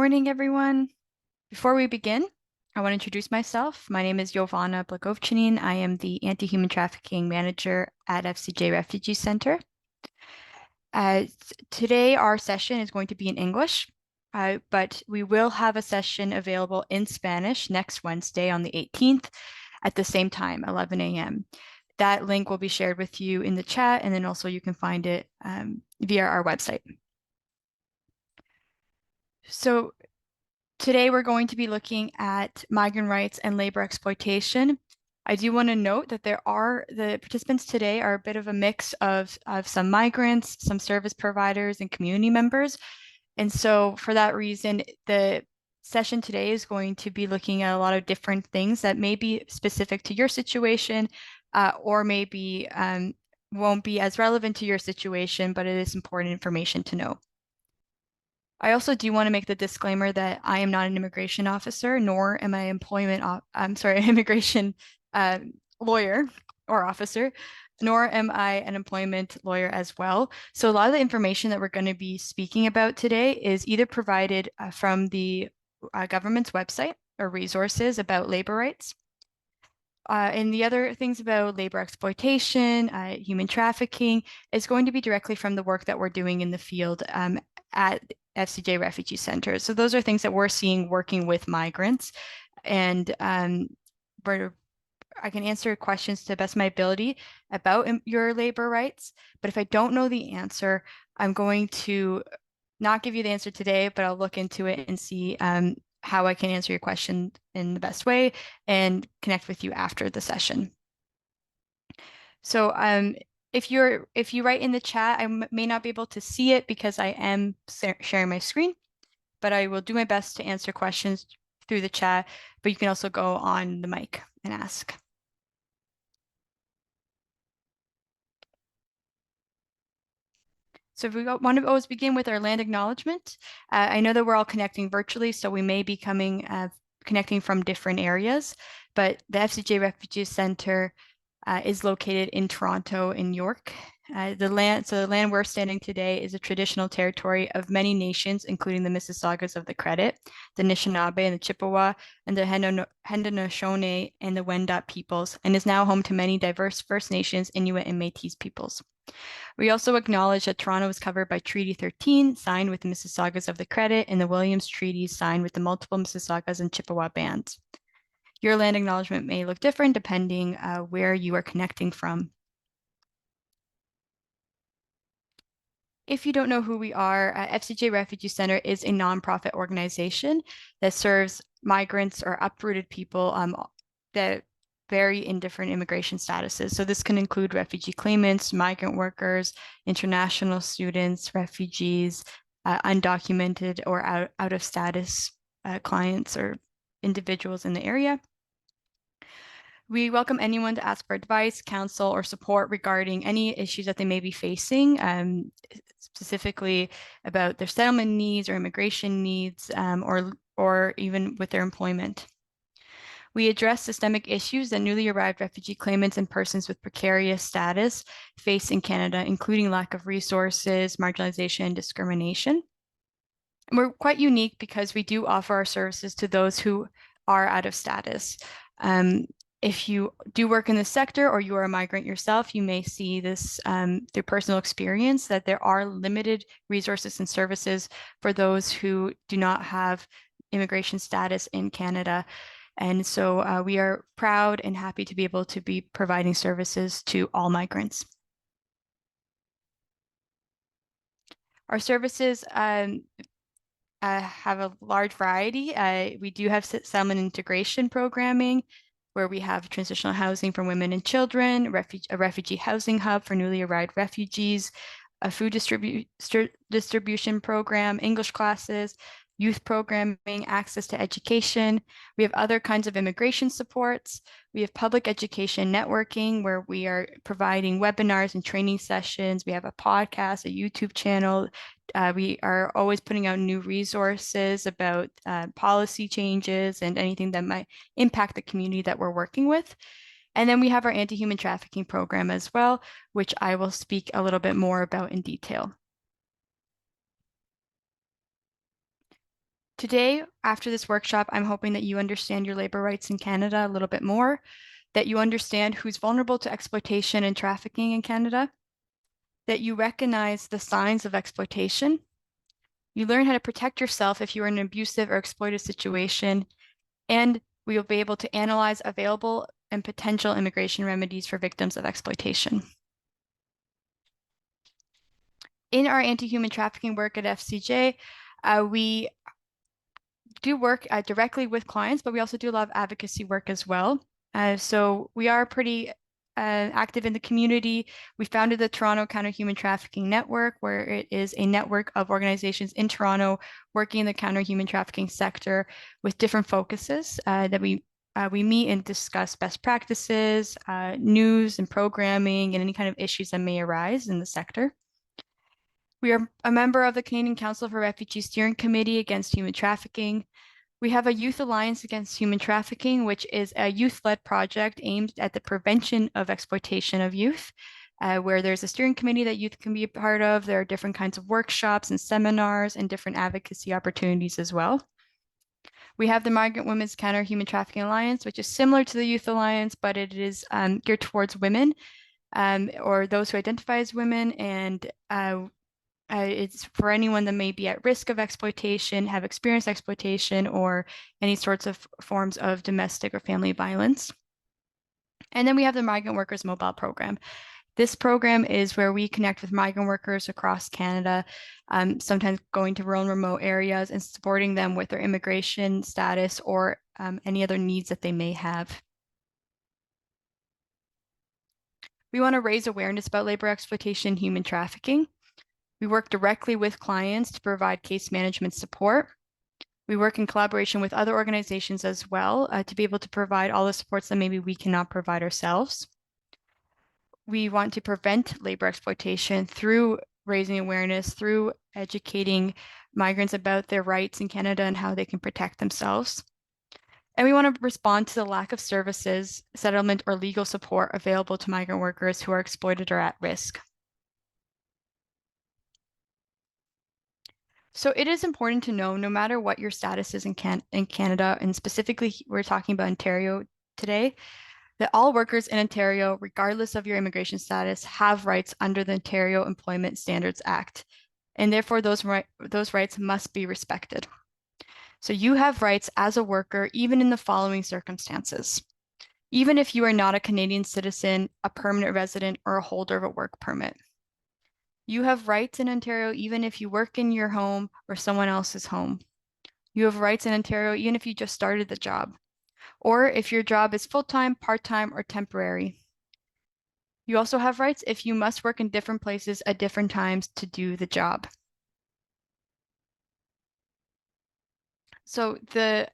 morning, everyone. Before we begin, I want to introduce myself. My name is Jovana Blagovcanin. I am the Anti-Human Trafficking Manager at FCJ Refugee Center. Uh, Today, our session is going to be in English, but we will have a session available in Spanish next Wednesday on the 18th at the same time, 11 a.m. That link will be shared with you in the chat, and then also you can find it via our website. So today we're going to be looking at migrant rights and labor exploitation. I do want to note that the participants today are a bit of a mix of some migrants, some service providers, and community members. And so for that reason, the session today is going to be looking at a lot of different things that may be specific to your situation, or maybe won't be as relevant to your situation, but it is important information to know. I also do want to make the disclaimer that I am not an immigration officer, nor am I immigration lawyer or officer, nor am I an employment lawyer as well. So a lot of the information that we're going to be speaking about today is either provided from the government's website or resources about labor rights. And the other things about labor exploitation, human trafficking, is going to be directly from the work that we're doing in the field at FCJ Refugee Center. So those are things that we're seeing working with migrants. And I can answer questions to the best of my ability about your labor rights. But if I don't know the answer, I'm going to not give you the answer today, but I'll look into it and see how I can answer your question in the best way and connect with you after the session. So if you write in the chat, I may not be able to see it because I am sharing my screen, but I will do my best to answer questions through the chat, but you can also go on the mic and ask. So if we want to always begin with our land acknowledgement, I know that we're all connecting virtually, so we may be connecting from different areas, but the FCJ Refugee Center is located in Toronto, in York. The land we're standing today is a traditional territory of many nations, including the Mississaugas of the Credit, the Anishinaabe and the Chippewa, and the Haudenosaunee and the Wendat peoples, and is now home to many diverse First Nations, Inuit, and Métis peoples. We also acknowledge that Toronto is covered by Treaty 13, signed with the Mississaugas of the Credit, and the Williams Treaty, signed with the multiple Mississaugas and Chippewa bands. Your land acknowledgement may look different depending where you are connecting from. If you don't know who we are, FCJ Refugee Center is a nonprofit organization that serves migrants or uprooted people that vary in different immigration statuses. So this can include refugee claimants, migrant workers, international students, refugees, undocumented or out of status clients or individuals in the area. We welcome anyone to ask for advice, counsel, or support regarding any issues that they may be facing, specifically about their settlement needs or immigration needs, or even with their employment. We address systemic issues that newly arrived refugee claimants and persons with precarious status face in Canada, including lack of resources, marginalization, and discrimination. And we're quite unique because we do offer our services to those who are out of status. If you do work in the sector or you are a migrant yourself, you may see this through personal experience that there are limited resources and services for those who do not have immigration status in Canada. And so we are proud and happy to be able to be providing services to all migrants. Our services have a large variety. We do have settlement integration programming, where we have transitional housing for women and children, a refugee housing hub for newly arrived refugees, a food distribution program, English classes, youth programming, access to education. We have other kinds of immigration supports. We have public education networking, where we are providing webinars and training sessions. We have a podcast, a YouTube channel. We are always putting out new resources about policy changes and anything that might impact the community that we're working with. And then we have our anti-human trafficking program as well, which I will speak a little bit more about in detail. Today, after this workshop, I'm hoping that you understand your labor rights in Canada a little bit more, that you understand who's vulnerable to exploitation and trafficking in Canada, that you recognize the signs of exploitation. You learn how to protect yourself if you're in an abusive or exploitive situation, and we will be able to analyze available and potential immigration remedies for victims of exploitation. In our anti-human trafficking work at FCJ, we do work directly with clients, but we also do a lot of advocacy work as well. So we are pretty active in the community. We founded the Toronto Counter Human Trafficking Network, where it is a network of organizations in Toronto working in the counter human trafficking sector with different focuses that we meet and discuss best practices, news and programming, and any kind of issues that may arise in the sector. We are a member of the Canadian Council for Refugee Steering Committee Against Human Trafficking. We have a Youth Alliance Against Human Trafficking, which is a youth-led project aimed at the prevention of exploitation of youth, where there's a steering committee that youth can be a part of. There are different kinds of workshops and seminars and different advocacy opportunities as well. We have the Migrant Women's Counter Human Trafficking Alliance, which is similar to the Youth Alliance, but it is geared towards women or those who identify as women, and it's for anyone that may be at risk of exploitation, have experienced exploitation, or any sorts of forms of domestic or family violence. And then we have the Migrant Workers Mobile Program. This program is where we connect with migrant workers across Canada, sometimes going to rural and remote areas and supporting them with their immigration status or any other needs that they may have. We want to raise awareness about labor exploitation and human trafficking. We work directly with clients to provide case management support. We work in collaboration with other organizations as well to be able to provide all the supports that maybe we cannot provide ourselves. We want to prevent labor exploitation through raising awareness, through educating migrants about their rights in Canada and how they can protect themselves. And we want to respond to the lack of services, settlement, or legal support available to migrant workers who are exploited or at risk. So it is important to know, no matter what your status is in Canada, and specifically we're talking about Ontario today, that all workers in Ontario, regardless of your immigration status, have rights under the Ontario Employment Standards Act. And therefore, those rights must be respected. So you have rights as a worker, even in the following circumstances. Even if you are not a Canadian citizen, a permanent resident, or a holder of a work permit. You have rights in Ontario even if you work in your home or someone else's home. You have rights in Ontario even if you just started the job, or if your job is full-time, part-time, or temporary. You also have rights if you must work in different places at different times to do the job. So the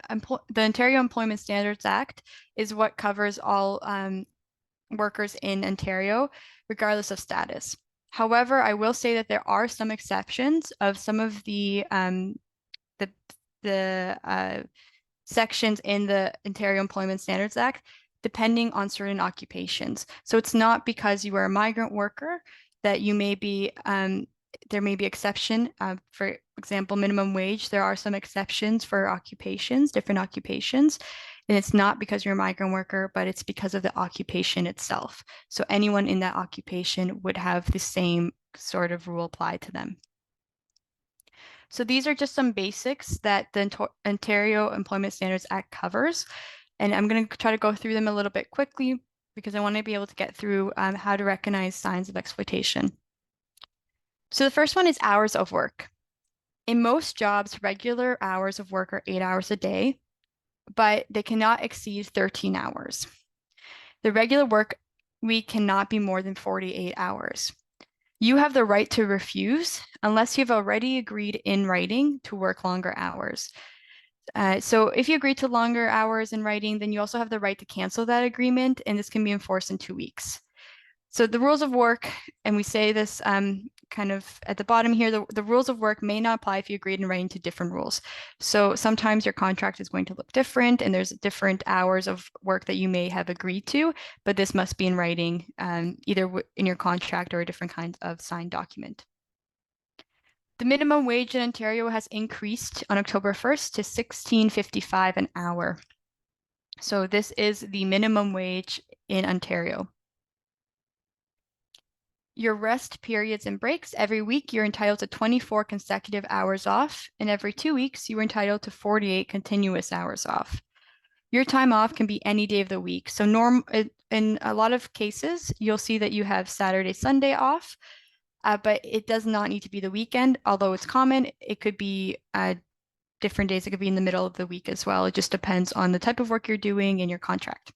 Ontario Employment Standards Act is what covers all workers in Ontario, regardless of status. However, I will say that there are some exceptions of some of the sections in the Ontario Employment Standards Act, depending on certain occupations. So it's not because you are a migrant worker that you may be, there may be exception. For example, minimum wage, there are some exceptions for occupations, different occupations. And it's not because you're a migrant worker, but it's because of the occupation itself. So anyone in that occupation would have the same sort of rule applied to them. So these are just some basics that the Ontario Employment Standards Act covers. And I'm going to try to go through them a little bit quickly because I want to be able to get through how to recognize signs of exploitation. So the first one is hours of work. In most jobs, regular hours of work are 8 hours a day, but they cannot exceed 13 hours. The regular work week cannot be more than 48 hours. You have the right to refuse unless you've already agreed in writing to work longer hours. So if you agree to longer hours in writing, then you also have the right to cancel that agreement, and this can be enforced in 2 weeks. So the rules of work, and we say this kind of at the bottom here, the rules of work may not apply if you agreed in writing to different rules. So sometimes your contract is going to look different and there's different hours of work that you may have agreed to, but this must be in writing, either in your contract or a different kind of signed document. The minimum wage in Ontario has increased on October 1st to $16.55 an hour. So this is the minimum wage in Ontario. Your rest periods and breaks, every week you're entitled to 24 consecutive hours off, and every 2 weeks you are entitled to 48 continuous hours off. Your time off can be any day of the week. So in a lot of cases, you'll see that you have Saturday, Sunday off, but it does not need to be the weekend, although it's common. It could be different days. It could be in the middle of the week as well. It just depends on the type of work you're doing and your contract.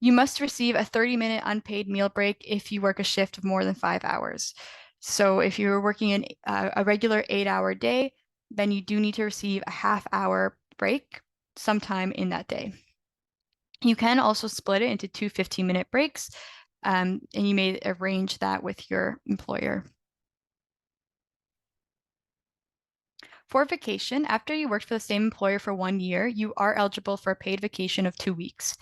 You must receive a 30-minute unpaid meal break if you work a shift of more than 5 hours. So if you're working a regular 8-hour day, then you do need to receive a half-hour break sometime in that day. You can also split it into two 15-minute breaks, and you may arrange that with your employer. For vacation, after you worked for the same employer for 1 year, you are eligible for a paid vacation of 2 weeks.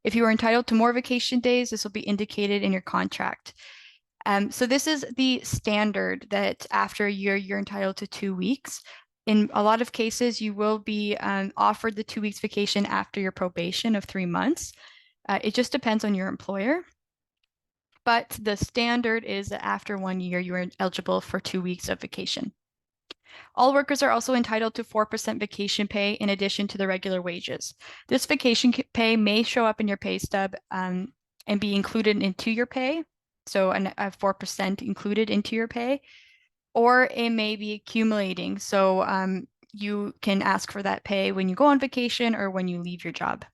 If you are entitled to more vacation days, this will be indicated in your contract. So this is the standard that after a year, you're entitled to 2 weeks. In a lot of cases, you will be offered the 2 weeks vacation after your probation of 3 months. It just depends on your employer. But the standard is that after 1 year, you are eligible for 2 weeks of vacation. All workers are also entitled to 4% vacation pay in addition to the regular wages. This vacation pay may show up in your pay stub and be included into your pay, so a 4% included into your pay, or it may be accumulating, so you can ask for that pay when you go on vacation or when you leave your job.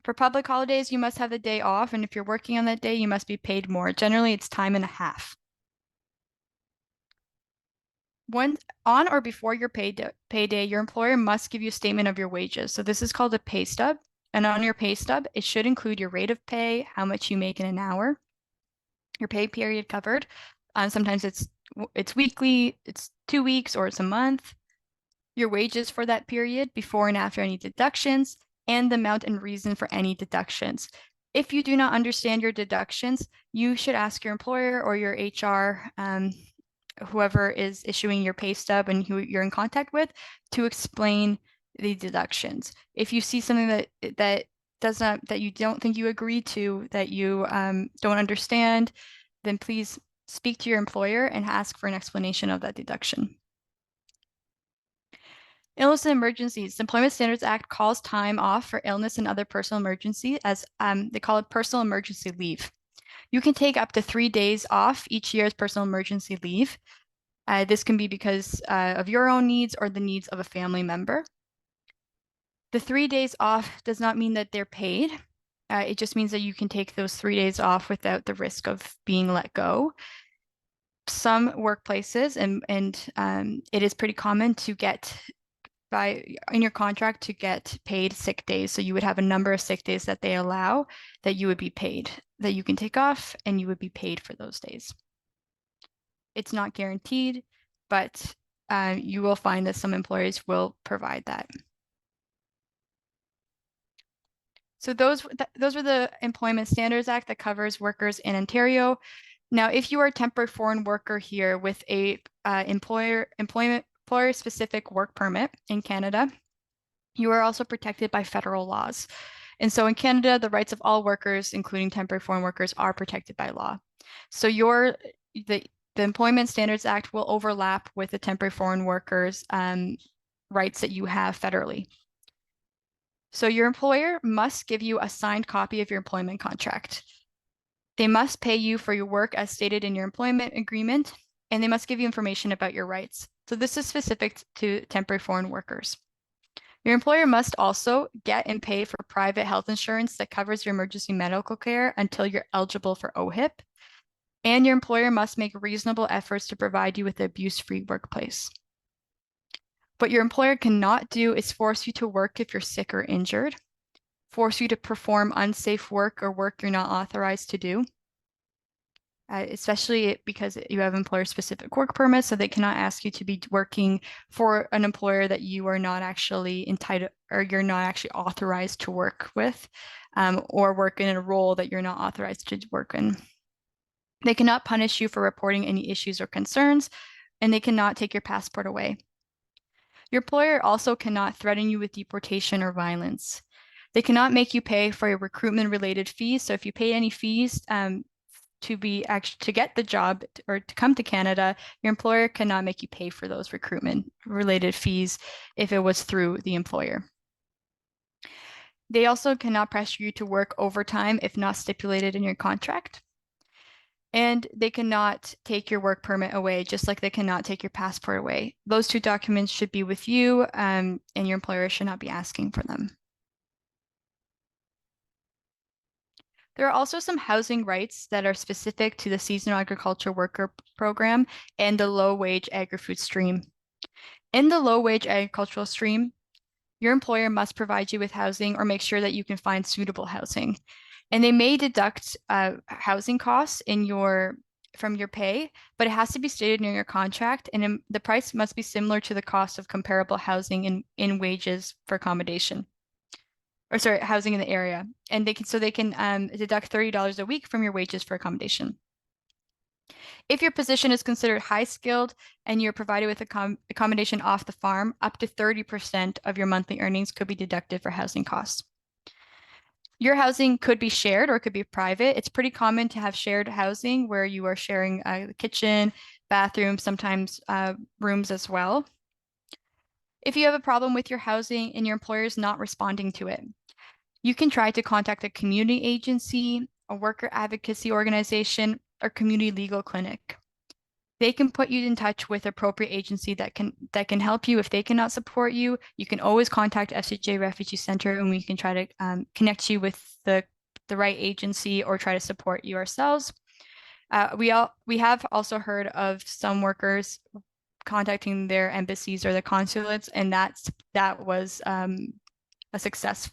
For public holidays, you must have the day off, and if you're working on that day, you must be paid more. Generally, it's time and a half. On or before your payday, your employer must give you a statement of your wages. So this is called a pay stub. And on your pay stub, it should include your rate of pay, how much you make in an hour, your pay period covered. Sometimes it's weekly, it's 2 weeks, or it's a month. Your wages for that period, before and after any deductions, and the amount and reason for any deductions. If you do not understand your deductions, you should ask your employer or your HR, whoever is issuing your pay stub and who you're in contact with, to explain the deductions. If you see something that you don't think you agree to, that you don't understand, then please speak to your employer and ask for an explanation of that deduction. Illness and emergencies. The Employment Standards Act calls time off for illness and other personal emergency as they call it personal emergency leave. You can take up to 3 days off each year as personal emergency leave. This can be because of your own needs or the needs of a family member. The 3 days off does not mean that they're paid. It just means that you can take those 3 days off without the risk of being let go. Some workplaces, and it is pretty common to get in your contract to get paid sick days. So you would have a number of sick days that they allow that you would be paid, that you can take off, and you would be paid for those days. It's not guaranteed, but you will find that some employers will provide that. So those were the Employment Standards Act that covers workers in Ontario. Now, if you are a temporary foreign worker here with a employer-specific work permit in Canada, you are also protected by federal laws. And so in Canada, the rights of all workers, including temporary foreign workers, are protected by law. So the Employment Standards Act will overlap with the temporary foreign workers' rights that you have federally. So your employer must give you a signed copy of your employment contract. They must pay you for your work as stated in your employment agreement, and they must give you information about your rights. So this is specific to temporary foreign workers. Your employer must also get and pay for private health insurance that covers your emergency medical care until you're eligible for OHIP. And your employer must make reasonable efforts to provide you with an abuse-free workplace. What your employer cannot do is force you to work if you're sick or injured, force you to perform unsafe work or work you're not authorized to do, especially because you have employer-specific work permits, so they cannot ask you to be working for an employer that you are not actually entitled or you're not actually authorized to work with, or work in a role that you're not authorized to work in. They cannot punish you for reporting any issues or concerns, and they cannot take your passport away. Your employer also cannot threaten you with deportation or violence. They cannot make you pay for your recruitment-related fees. So if you pay any fees to get the job or to come to Canada, your employer cannot make you pay for those recruitment-related fees if it was through the employer. They also cannot pressure you to work overtime if not stipulated in your contract. And they cannot take your work permit away, just like they cannot take your passport away. Those two documents should be with you, and your employer should not be asking for them. There are also some housing rights that are specific to the seasonal agriculture worker program and the low-wage agri-food stream. In the low-wage agricultural stream, your employer must provide you with housing or make sure that you can find suitable housing. And they may deduct housing costs from your pay, but it has to be stated in your contract, and the price must be similar to the cost of comparable housing in wages for accommodation. Or sorry, housing in the area. And they can deduct $30 a week from your wages for accommodation. If your position is considered high skilled and you're provided with accommodation off the farm, up to 30% of your monthly earnings could be deducted for housing costs. Your housing could be shared or it could be private. It's pretty common to have shared housing where you are sharing the kitchen, bathroom, sometimes rooms as well. If you have a problem with your housing and your employer is not responding to it, you can try to contact a community agency, a worker advocacy organization, or community legal clinic. They can put you in touch with appropriate agency that can help you. If they cannot support you, you can always contact FCJ Refugee Center, and we can try to connect you with the right agency or try to support you ourselves. We have also heard of some workers contacting their embassies or the consulates, and that was a success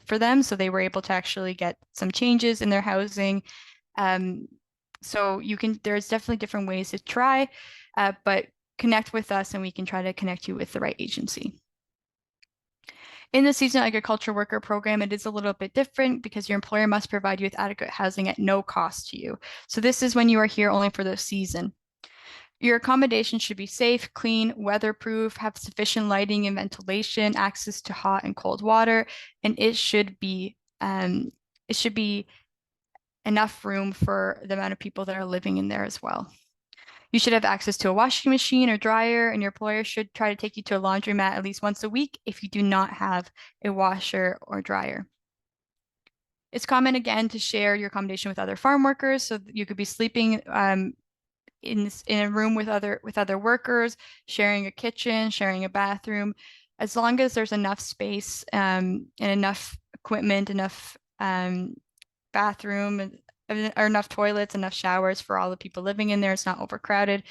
for them. So they were able to actually get some changes in their housing. So there's definitely different ways to try, but connect with us and we can try to connect you with the right agency. In the seasonal agriculture worker program, it is a little bit different because your employer must provide you with adequate housing at no cost to you. So this is when you are here only for the season. Your accommodation should be safe, clean, weatherproof, have sufficient lighting and ventilation, access to hot and cold water, and it should be enough room for the amount of people that are living in there as well. You should have access to a washing machine or dryer, and your employer should try to take you to a laundromat at least once a week if you do not have a washer or dryer. It's common again to share your accommodation with other farm workers, so you could be sleeping in a room with other workers, sharing a kitchen, sharing a bathroom, as long as there's enough space and enough equipment, enough bathroom or enough toilets, enough showers for all the people living in there. It's not overcrowded,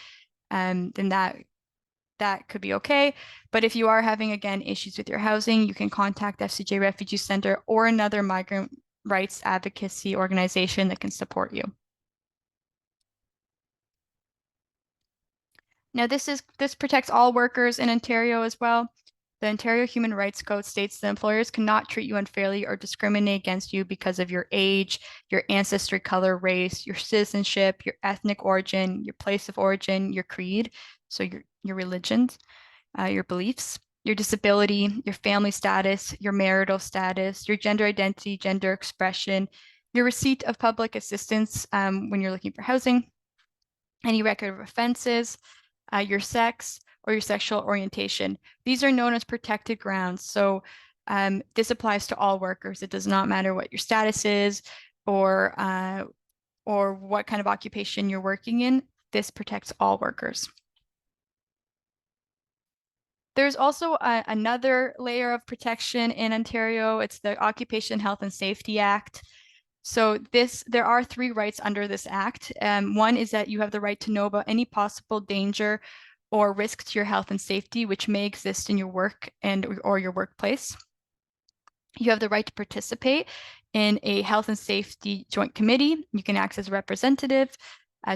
then that could be okay. But if you are having, again, issues with your housing, you can contact FCJ Refugee Center or another migrant rights advocacy organization that can support you. Now, this protects all workers in Ontario as well. The Ontario Human Rights Code states that employers cannot treat you unfairly or discriminate against you because of your age, your ancestry, color, race, your citizenship, your ethnic origin, your place of origin, your creed, so your religions, your beliefs, your disability, your family status, your marital status, your gender identity, gender expression, your receipt of public assistance when you're looking for housing, any record of offenses, your sex, or your sexual orientation. These are known as protected grounds. So this applies to all workers. It does not matter what your status is or what kind of occupation you're working in. This protects all workers. There's also another layer of protection in Ontario. It's the Occupation Health and Safety Act. So there are 3 rights under this act. One is that you have the right to know about any possible danger or risk to your health and safety which may exist in your work or your workplace. You have the right to participate in a health and safety joint committee. You can act as a representative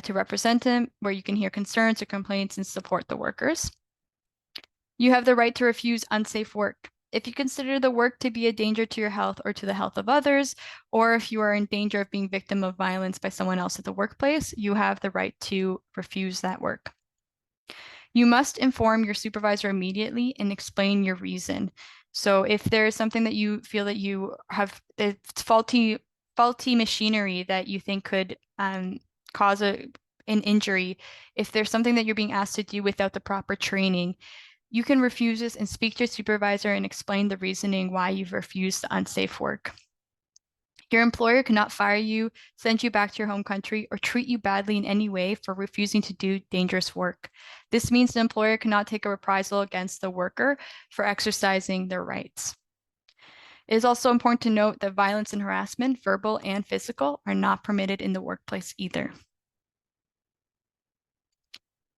to represent them, where you can hear concerns or complaints and support the workers. You have the right to refuse unsafe work. If you consider the work to be a danger to your health or to the health of others, or if you are in danger of being victim of violence by someone else at the workplace, you have the right to refuse that work. You must inform your supervisor immediately and explain your reason. So if there is something that you feel that you have it's faulty machinery that you think could cause an injury, if there's something that you're being asked to do without the proper training, you can refuse this and speak to your supervisor and explain the reasoning why you've refused the unsafe work. Your employer cannot fire you, send you back to your home country, or treat you badly in any way for refusing to do dangerous work. This means the employer cannot take a reprisal against the worker for exercising their rights. It is also important to note that violence and harassment, verbal and physical, are not permitted in the workplace either.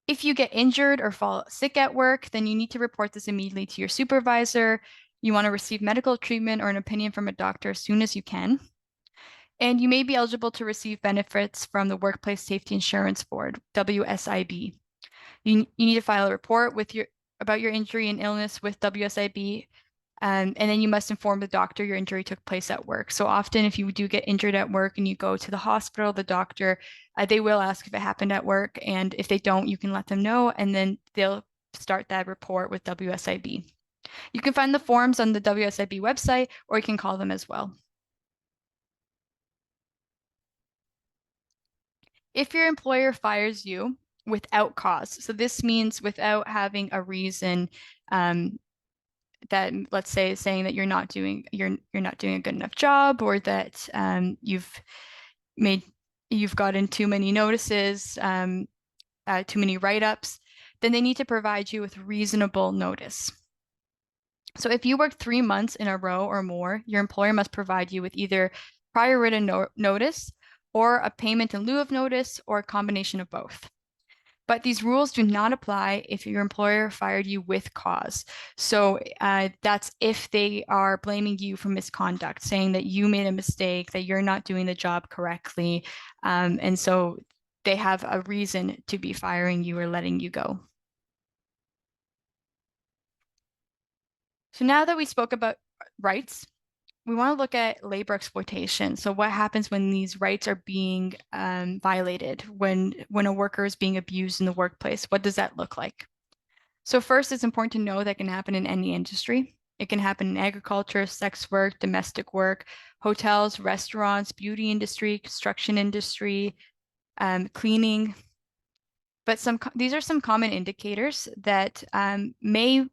If you get injured or fall sick at work, then you need to report this immediately to your supervisor. You want to receive medical treatment or an opinion from a doctor as soon as you can. And you may be eligible to receive benefits from the Workplace Safety Insurance Board, WSIB. You need to file a report about your injury and illness with WSIB, and then you must inform the doctor your injury took place at work. So often, if you do get injured at work and you go to the hospital, the doctor, they will ask if it happened at work, and if they don't, you can let them know, and then they'll start that report with WSIB. You can find the forms on the WSIB website, or you can call them as well. If your employer fires you without cause, so this means without having a reason that, let's say, saying that you're not doing a good enough job, or that you've gotten too many notices, too many write-ups, then they need to provide you with reasonable notice. So if you work 3 months in a row or more, your employer must provide you with either prior written notice or a payment in lieu of notice, or a combination of both. But these rules do not apply if your employer fired you with cause. So that's if they are blaming you for misconduct, saying that you made a mistake, that you're not doing the job correctly. And so they have a reason to be firing you or letting you go. So now that we spoke about rights, we want to look at labor exploitation. So what happens when these rights are being violated, when a worker is being abused in the workplace? What does that look like? So first, it's important to know that can happen in any industry. It can happen in agriculture, sex work, domestic work, hotels, restaurants, beauty industry, construction industry, cleaning. But these are some common indicators that may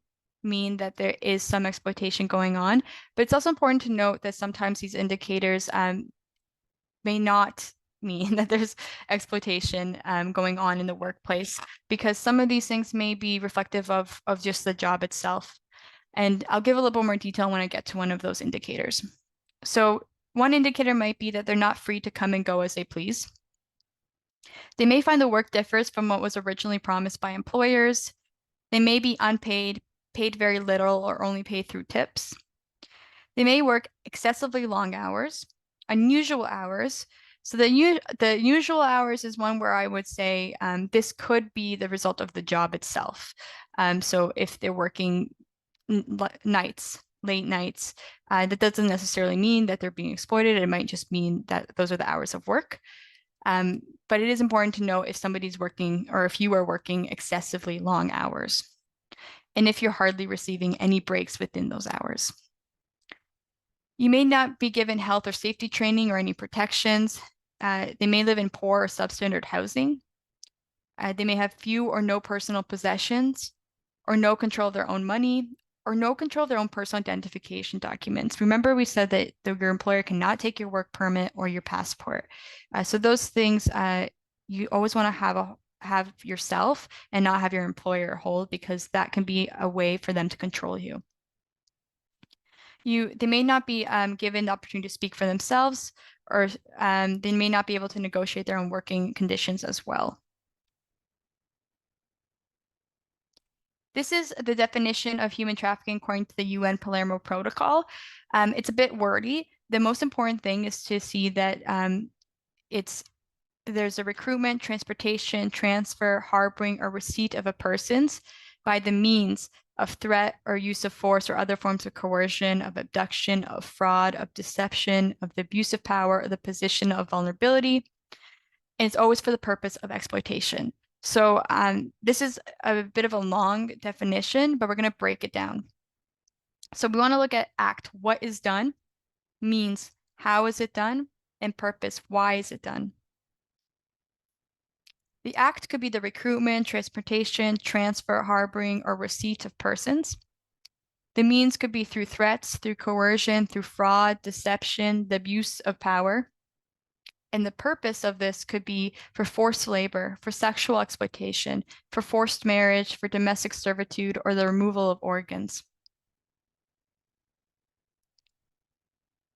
mean that there is some exploitation going on. But it's also important to note that sometimes these indicators may not mean that there's exploitation going on in the workplace, because some of these things may be reflective of just the job itself. And I'll give a little more detail when I get to one of those indicators. So one indicator might be that they're not free to come and go as they please. They may find the work differs from what was originally promised by employers. They may be unpaid, paid very little, or only paid through tips. They may work excessively long hours, unusual hours. So the usual hours is one where I would say this could be the result of the job itself. So if they're working nights, late nights, that doesn't necessarily mean that they're being exploited. It might just mean that those are the hours of work. But it is important to know if somebody's working, or if you are working excessively long hours, and if you're hardly receiving any breaks within those hours. You may not be given health or safety training or any protections. They may live in poor or substandard housing. They may have few or no personal possessions, or no control of their own money, or no control of their own personal identification documents. Remember, we said that your employer cannot take your work permit or your passport. So those things you always want to have yourself and not have your employer hold, because that can be a way for them to control you. They may not be given the opportunity to speak for themselves, or they may not be able to negotiate their own working conditions as well. This is the definition of human trafficking according to the UN Palermo Protocol. It's a bit wordy. The most important thing is to see that there's a recruitment, transportation, transfer, harboring, or receipt of a person's by the means of threat or use of force or other forms of coercion, of abduction, of fraud, of deception, of the abuse of power, or the position of vulnerability. And it's always for the purpose of exploitation. So this is a bit of a long definition, but we're going to break it down. So we want to look at act, what is done, means, how is it done, and purpose, why is it done. The act could be the recruitment, transportation, transfer, harboring, or receipt of persons. The means could be through threats, through coercion, through fraud, deception, the abuse of power. And the purpose of this could be for forced labor, for sexual exploitation, for forced marriage, for domestic servitude, or the removal of organs.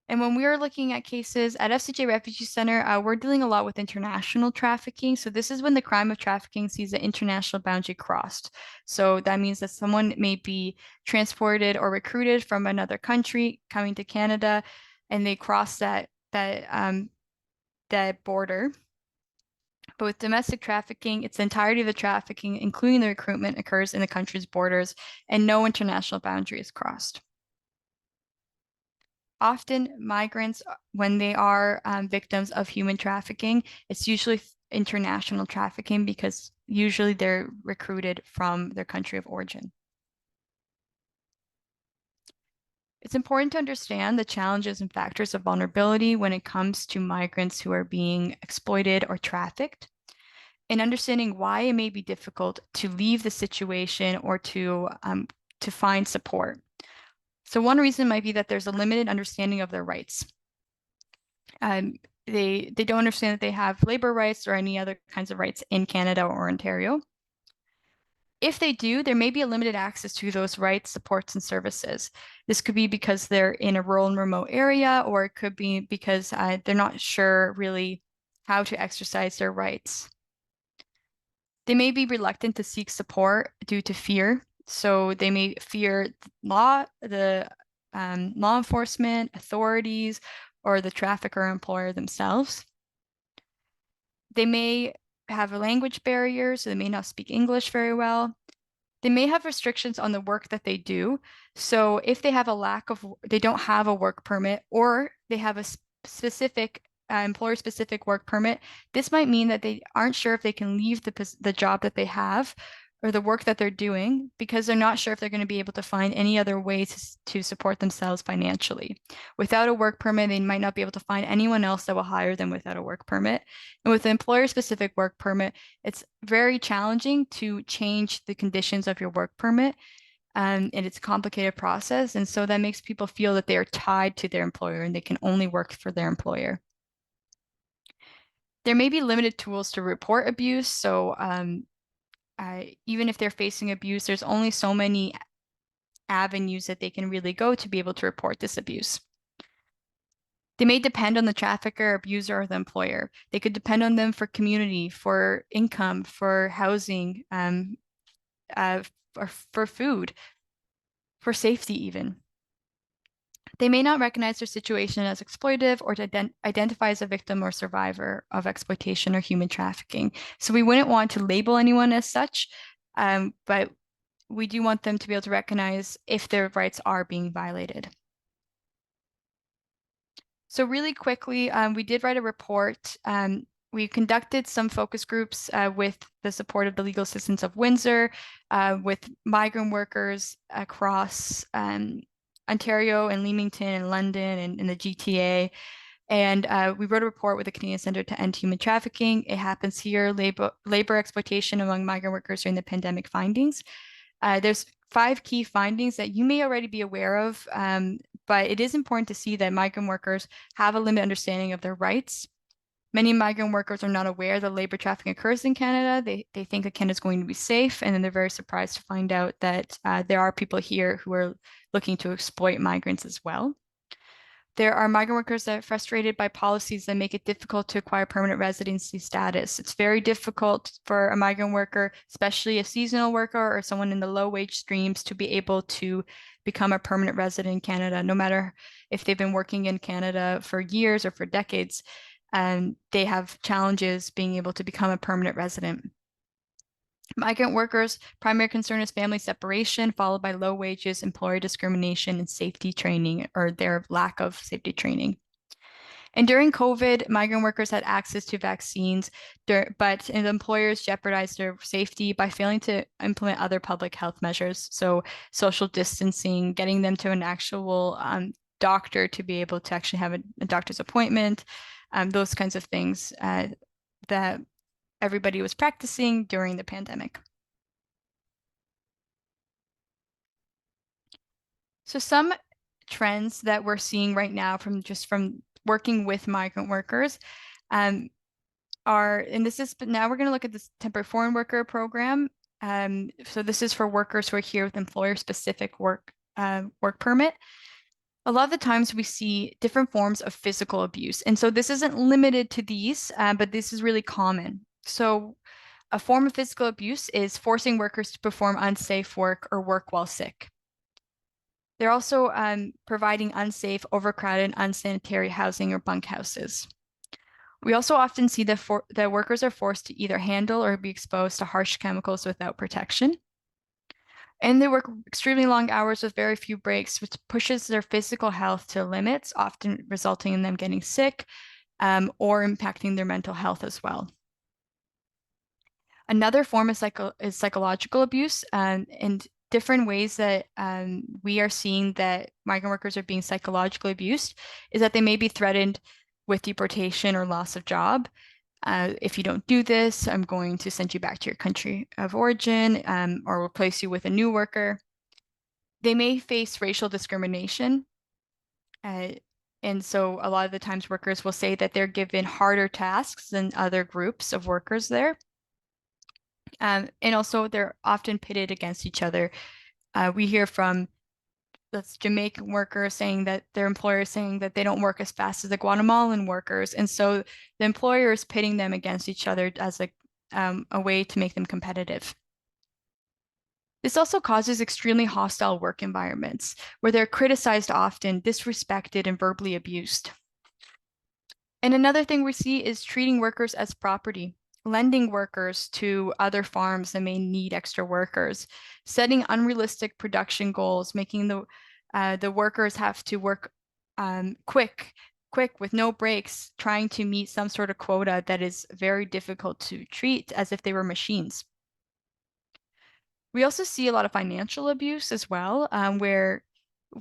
And when we are looking at cases at FCJ Refugee Center, we're dealing a lot with international trafficking. So this is when the crime of trafficking sees an international boundary crossed. So that means that someone may be transported or recruited from another country coming to Canada, and they cross that border. But with domestic trafficking, it's the entirety of the trafficking, including the recruitment, occurs in the country's borders, and no international boundary is crossed. Often migrants, when they are victims of human trafficking, it's usually international trafficking because usually they're recruited from their country of origin. It's important to understand the challenges and factors of vulnerability when it comes to migrants who are being exploited or trafficked, and understanding why it may be difficult to leave the situation or to find support. So one reason might be that there's a limited understanding of their rights. They don't understand that they have labor rights or any other kinds of rights in Canada or Ontario. If they do, there may be a limited access to those rights, supports, and services. This could be because they're in a rural and remote area, or it could be because they're not sure really how to exercise their rights. They may be reluctant to seek support due to fear. So they may fear the law enforcement, authorities, or the trafficker employer themselves. They may have a language barrier, so they may not speak English very well. They may have restrictions on the work that they do. So if they have they don't have a work permit, or they have a specific employer-specific work permit, this might mean that they aren't sure if they can leave the job that they have or the work that they're doing because they're not sure if they're going to be able to find any other ways to support themselves financially. Without a work permit, they might not be able to find anyone else that will hire them without a work permit. And with an employer-specific work permit, it's very challenging to change the conditions of your work permit. And it's a complicated process. And so that makes people feel that they are tied to their employer and they can only work for their employer. There may be limited tools to report abuse. So even if they're facing abuse, there's only so many avenues that they can really go to be able to report this abuse. They may depend on the trafficker, abuser, or the employer. They could depend on them for community, for income, for housing, for food, for safety even. They may not recognize their situation as exploitative or to identify as a victim or survivor of exploitation or human trafficking. So we wouldn't want to label anyone as such, but we do want them to be able to recognize if their rights are being violated. So really quickly, we did write a report. We conducted some focus groups with the support of the legal assistance of Windsor, with migrant workers across Ontario and Leamington and London and in the GTA. And we wrote a report with the Canadian Centre to End Human Trafficking. It happens here, labor exploitation among migrant workers during the pandemic findings. There's 5 key findings that you may already be aware of, but it is important to see that migrant workers have a limited understanding of their rights. Many migrant workers are not aware that labor trafficking occurs in Canada. They think that Canada is going to be safe, and then they're very surprised to find out that there are people here who are looking to exploit migrants as well. There are migrant workers that are frustrated by policies that make it difficult to acquire permanent residency status. It's very difficult for a migrant worker, especially a seasonal worker or someone in the low wage streams, to be able to become a permanent resident in Canada, no matter if they've been working in Canada for years or for decades. They have challenges being able to become a permanent resident. Migrant workers' primary concern is family separation, followed by low wages, employer discrimination, and safety training, or their lack of safety training. And during COVID, migrant workers had access to vaccines, but the employers jeopardized their safety by failing to implement other public health measures. So social distancing, getting them to an actual doctor to be able to actually have a doctor's appointment, those kinds of things that everybody was practicing during the pandemic. So some trends that we're seeing right now from working with migrant workers um, and this is, but now we're going to look at this temporary foreign worker program. So this is for workers who are here with employer-specific work permit. A lot of the times we see different forms of physical abuse. And so this isn't limited to these, but this is really common. So a form of physical abuse is forcing workers to perform unsafe work or work while sick. They're also providing unsafe, overcrowded, unsanitary housing or bunkhouses. We also often see that workers are forced to either handle or be exposed to harsh chemicals without protection. And they work extremely long hours with very few breaks, which pushes their physical health to limits, often resulting in them getting sick or impacting their mental health as well. Another form of is psychological abuse, and different ways that we are seeing that migrant workers are being psychologically abused is that they may be threatened with deportation or loss of job. If you don't do this, I'm going to send you back to your country of origin or replace you with a new worker. They may face racial discrimination. Uh, and so a lot of the times workers will say that they're given harder tasks than other groups of workers there. And also they're often pitted against each other. We hear from that's Jamaican workers saying that their employer is saying that they don't work as fast as the Guatemalan workers. And so the employer is pitting them against each other as a way to make them competitive. This also causes extremely hostile work environments where they're criticized often, disrespected, and verbally abused. And another thing we see is treating workers as property, lending workers to other farms that may need extra workers, setting unrealistic production goals, making the workers have to work quick with no breaks, trying to meet some sort of quota that is very difficult to treat as if they were machines. We also see a lot of financial abuse as well, where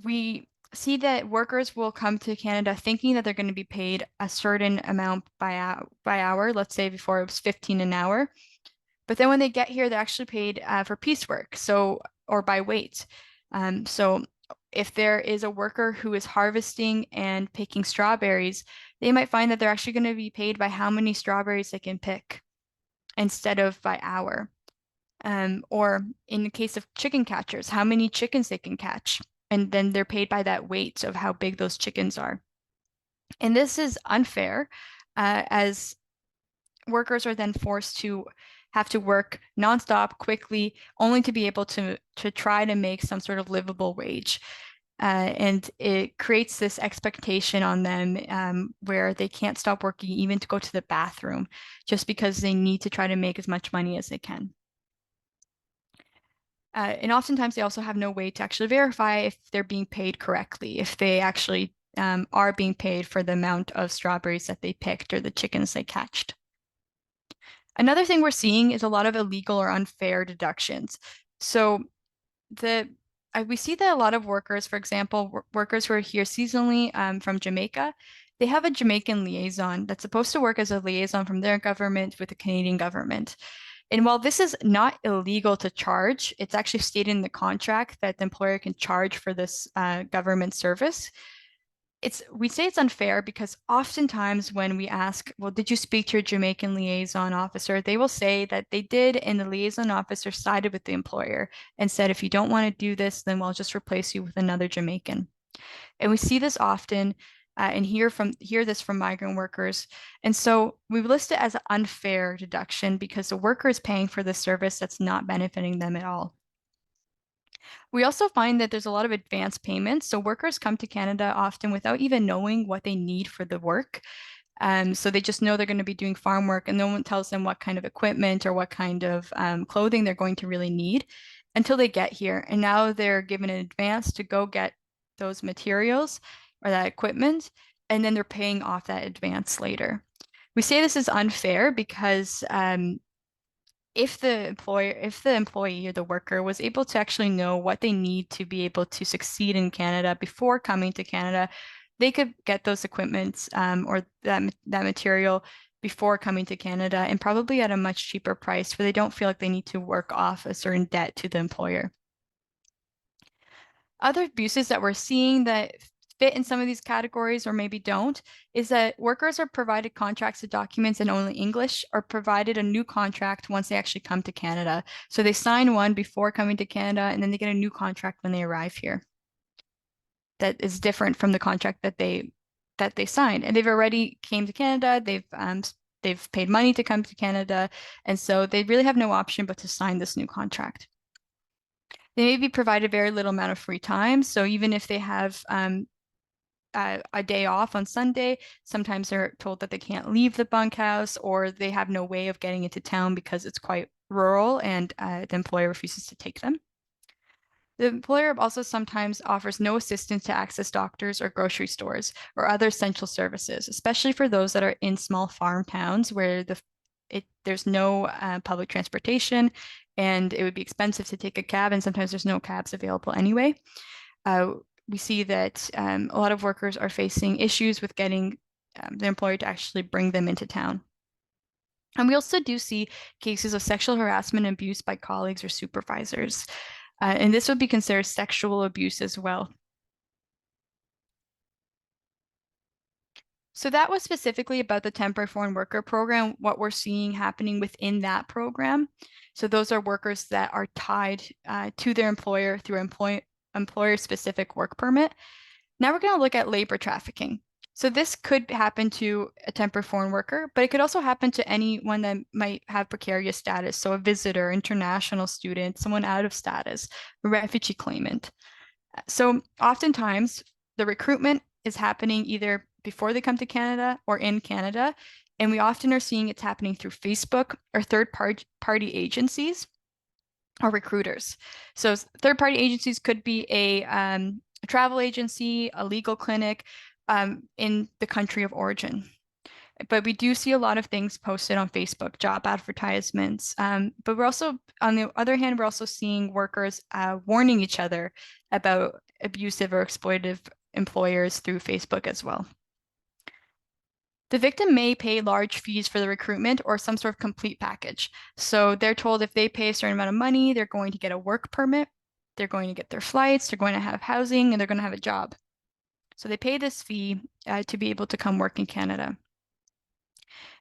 we see that workers will come to Canada thinking that they're going to be paid a certain amount by hour. Let's say before it was 15 an hour, but then when they get here, they're actually paid for piecework, so or by weight. So if there is a worker who is harvesting and picking strawberries, they might find that they're actually going to be paid by how many strawberries they can pick instead of by hour. Or in the case of chicken catchers, how many chickens they can catch. And then they're paid by that weight of how big those chickens are. And this is unfair, as workers are then forced to have to work nonstop, quickly, only to be able to try to make some sort of livable wage. And it creates this expectation on them where they can't stop working even to go to the bathroom, just because they need to try to make as much money as they can. And oftentimes they also have no way to actually verify if they're being paid correctly, if they actually are being paid for the amount of strawberries that they picked or the chickens they catched. Another thing we're seeing is a lot of illegal or unfair deductions. So we see that a lot of workers, for example, workers who are here seasonally from Jamaica, they have a Jamaican liaison that's supposed to work as a liaison from their government with the Canadian government. And while this is not illegal to charge, it's actually stated in the contract that the employer can charge for this government service. We say it's unfair because oftentimes when we ask, well, did you speak to your Jamaican liaison officer? They will say that they did, and the liaison officer sided with the employer and said, if you don't want to do this, then we'll just replace you with another Jamaican. And we see this often and hear this from migrant workers. And so we list it as an unfair deduction because the worker is paying for the service that's not benefiting them at all. We also find that there's a lot of advance payments. So workers come to Canada often without even knowing what they need for the work. So they just know they're going to be doing farm work, and no one tells them what kind of equipment or what kind of clothing they're going to really need until they get here. And now they're given an advance to go get those materials or that equipment, and then they're paying off that advance later. We say this is unfair because if the employee or the worker was able to actually know what they need to be able to succeed in Canada before coming to Canada, they could get those equipments or that material before coming to Canada and probably at a much cheaper price where they don't feel like they need to work off a certain debt to the employer. Other abuses that we're seeing that fit in some of these categories or maybe don't is that workers are provided contracts and documents in only English or provided a new contract once they actually come to Canada. So they sign one before coming to Canada and then they get a new contract when they arrive here that is different from the contract that they signed. And they've already came to Canada, they've paid money to come to Canada, and so they really have no option but to sign this new contract. They may be provided very little amount of free time. So even if they have a day off on Sunday, sometimes they're told that they can't leave the bunkhouse or they have no way of getting into town because it's quite rural and the employer refuses to take them. The employer also sometimes offers no assistance to access doctors or grocery stores or other essential services, especially for those that are in small farm towns where there's no public transportation and it would be expensive to take a cab, and sometimes there's no cabs available anyway. We see that a lot of workers are facing issues with getting the employer to actually bring them into town. And we also do see cases of sexual harassment and abuse by colleagues or supervisors. And this would be considered sexual abuse as well. So that was specifically about the temporary foreign worker program, what we're seeing happening within that program. So those are workers that are tied to their employer through employer-specific work permit. Now we're going to look at labor trafficking. So this could happen to a temporary foreign worker, but it could also happen to anyone that might have precarious status. So a visitor, international student, someone out of status, a refugee claimant. So oftentimes the recruitment is happening either before they come to Canada or in Canada. And we often are seeing it's happening through Facebook or third-party agencies or recruiters. So third-party agencies could be a travel agency, a legal clinic in the country of origin. But we do see a lot of things posted on Facebook, job advertisements. But we're also, on the other hand, we're also seeing workers warning each other about abusive or exploitative employers through Facebook as well. The victim may pay large fees for the recruitment or some sort of complete package. So they're told if they pay a certain amount of money, they're going to get a work permit, they're going to get their flights, they're going to have housing, and they're going to have a job. So they pay this fee to be able to come work in Canada.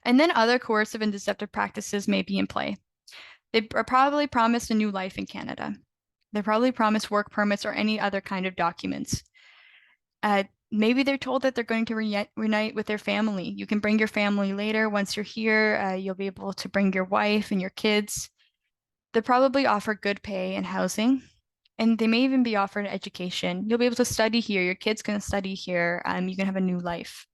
And then other coercive and deceptive practices may be in play. They are probably promised a new life in Canada. They probably promised work permits or any other kind of documents. Maybe they're told that they're going to reunite with their family. You can bring your family later. Once you're here, you'll be able to bring your wife and your kids. They probably offer good pay and housing, and they may even be offered education. You'll be able to study here. Your kids can study here. You can have a new life.